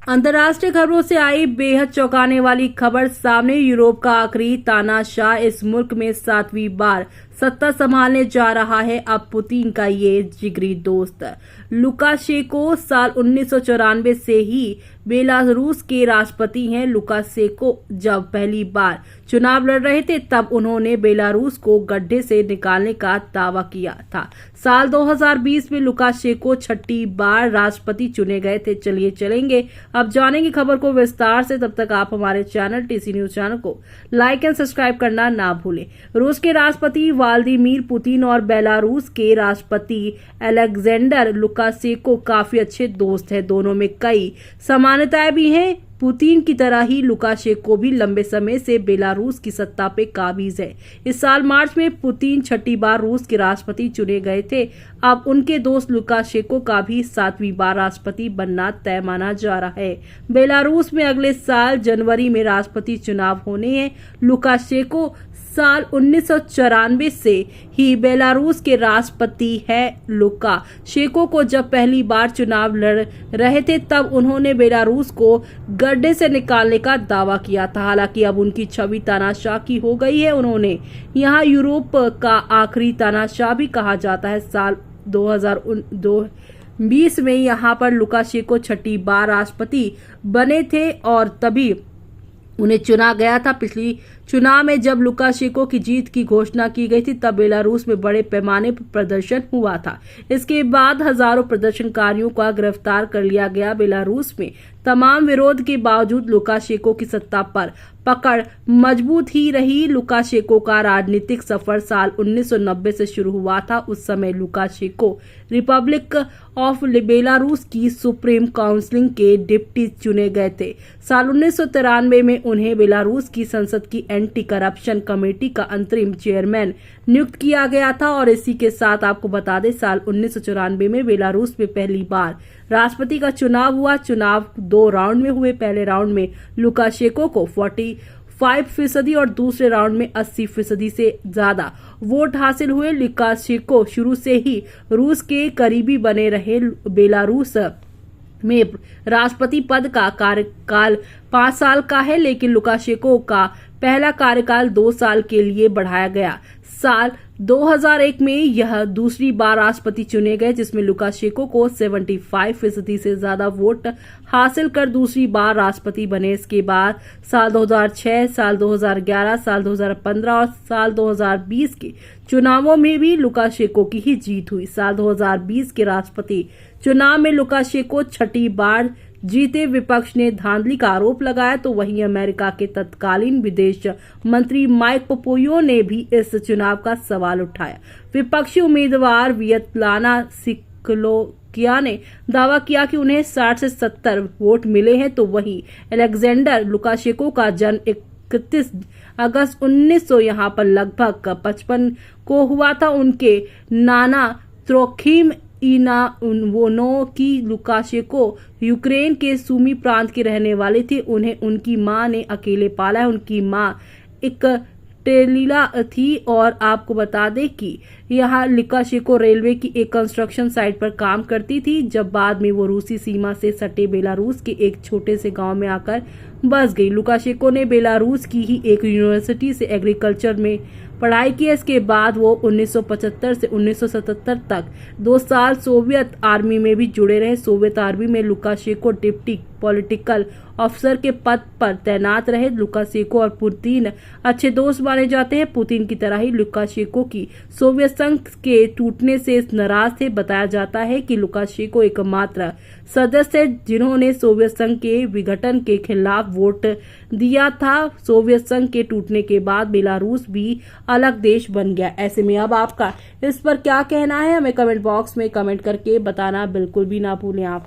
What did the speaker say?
अंतर्राष्ट्रीय खबरों से आई बेहद चौंकाने वाली खबर सामने। यूरोप का आखिरी तानाशाह इस मुल्क में 7वीं बार सत्ता संभालने जा रहा है। अब पुतिन का ये जिगरी दोस्त लुकाशेंको साल 1994 से ही बेलारूस के राष्ट्रपति हैं। लुकाशेंको जब पहली बार चुनाव लड़ रहे थे तब उन्होंने बेलारूस को गड्ढे से निकालने का दावा किया था। साल 2020 में लुकाशेंको छठी बार राष्ट्रपति चुने गए थे। चलिए चलेंगे अब जानेंगे खबर को विस्तार से। तब तक आप हमारे चैनल टीसी न्यूज चैनल को लाइक एंड सब्सक्राइब करना ना भूलें। रूस के राष्ट्रपति व्लादिमीर पुतिन और बेलारूस के राष्ट्रपति अलेक्जेंडर लुकाशेंको काफी अच्छे दोस्त हैं। दोनों में कई समानताएं भी हैं। पुतिन की तरह ही लुकाशेंको भी लंबे समय से बेलारूस की सत्ता पे काबिज है। इस साल मार्च में पुतिन छठी बार रूस के राष्ट्रपति चुने गए थे। अब उनके दोस्त लुकाशेंको का भी 7वीं बार राष्ट्रपति बनना तय माना जा रहा है। बेलारूस में अगले साल जनवरी में राष्ट्रपति चुनाव होने हैं। लुकाशेंको साल 1994 से ही बेलारूस के राष्ट्रपति है। लुकाशेंको को जब पहली बार चुनाव लड़ रहे थे तब उन्होंने बेलारूस को गड्ढे से निकालने का दावा किया था। हालांकि अब उनकी छवि तानाशाह की हो गई है। उन्होंने यहाँ यूरोप का आखिरी तानाशाह भी कहा जाता है। साल 2020 में यहाँ पर लुकाशेंको छठी बार राष्ट्रपति बने थे और तभी उन्हें चुना गया था। पिछली चुनाव में जब लुकाशेंको की जीत की घोषणा की गई थी तब बेलारूस में बड़े पैमाने पर प्रदर्शन हुआ था। इसके बाद हजारों प्रदर्शनकारियों का गिरफ्तार कर लिया गया। बेलारूस में तमाम विरोध के बावजूद लुकाशेंको की सत्ता पर पकड़ मजबूत ही रही। लुकाशेंको का राजनीतिक सफर साल 1990 से शुरू हुआ था। उस समय लुकाशेंको रिपब्लिक ऑफ बेलारूस की सुप्रीम काउंसिल के डिप्टी चुने गए थे। साल 1993 में उन्हें बेलारूस की संसद की एंटी करप्शन कमेटी का अंतरिम चेयरमैन नियुक्त किया गया था। और इसी के साथ आपको बता दें साल 1994 में बेलारूस में पहली बार राष्ट्रपति का चुनाव हुआ। चुनाव 2 राउंड में हुए। पहले राउंड में लुकाशेंको को 45% और दूसरे राउंड में 80% से ज्यादा वोट हासिल हुए। लुकाशेंको शुरू से ही रूस के करीबी बने रहे। बेलारूस में राष्ट्रपति पद का कार्यकाल 5 साल का है, लेकिन लुकाशेंको का पहला कार्यकाल 2 साल के लिए बढ़ाया गया। साल 2001 में यह दूसरी बार राष्ट्रपति चुने गए, जिसमें लुकाशेंको को 75% से ज्यादा वोट हासिल कर दूसरी बार राष्ट्रपति बने। इसके बाद साल 2006, साल 2011, साल 2015 और साल 2020 के चुनावों में भी लुकाशेंको की ही जीत हुई। साल 2020 के राष्ट्रपति चुनाव में लुकाशेंको छठी बार जीते। विपक्ष ने धांधली का आरोप लगाया तो वहीं अमेरिका के तत्कालीन विदेश मंत्री माइक पोम्पियो ने भी इस चुनाव का सवाल उठाया। विपक्षी उम्मीदवार वियतलाना सिक्लोकिया ने दावा किया कि उन्हें 60 से 70 वोट मिले हैं, तो वहीं अलेक्जेंडर लुकाशेंको का जन्म 31 अगस्त 1900 यहाँ पर लगभग 55 को हुआ था। उनके नाना त्रोखिम इनावोनो की लुकाशेंको यूक्रेन के सुमी प्रांत के रहने वाले थे। उन्हें उनकी मां ने अकेले पाला है। उनकी मां एक टेलीला थी और आपको बता दें कि यहाँ लुकाशेंको रेलवे की एक कंस्ट्रक्शन साइट पर काम करती थी, जब बाद में वो रूसी सीमा से सटे बेलारूस के एक छोटे से गांव में आकर बस गई। लुकाशेंको ने बेलारूस की ही एक यूनिवर्सिटी से एग्रीकल्चर में पढ़ाई की। इसके बाद वो 1975 से 1977 तक 2 साल सोवियत आर्मी में भी जुड़े रहे। सोवियत आर्मी में लुकाशेंको डिप्टी पॉलिटिकल ऑफिसर के पद पर तैनात रहे। लुकाशेंको और पुतिन अच्छे दोस्त माने जाते हैं। पुतिन की तरह ही लुकाशेंको की सोवियत संघ के टूटने से नाराज थे। बताया जाता है कि लुकाशेंको एकमात्र सदस्य है जिन्होंने सोवियत संघ के विघटन के खिलाफ वोट दिया था। सोवियत संघ के टूटने के बाद बेलारूस भी अलग देश बन गया। ऐसे में अब आपका इस पर क्या कहना है, हमें कमेंट बॉक्स में कमेंट करके बताना बिल्कुल भी ना भूलें आप।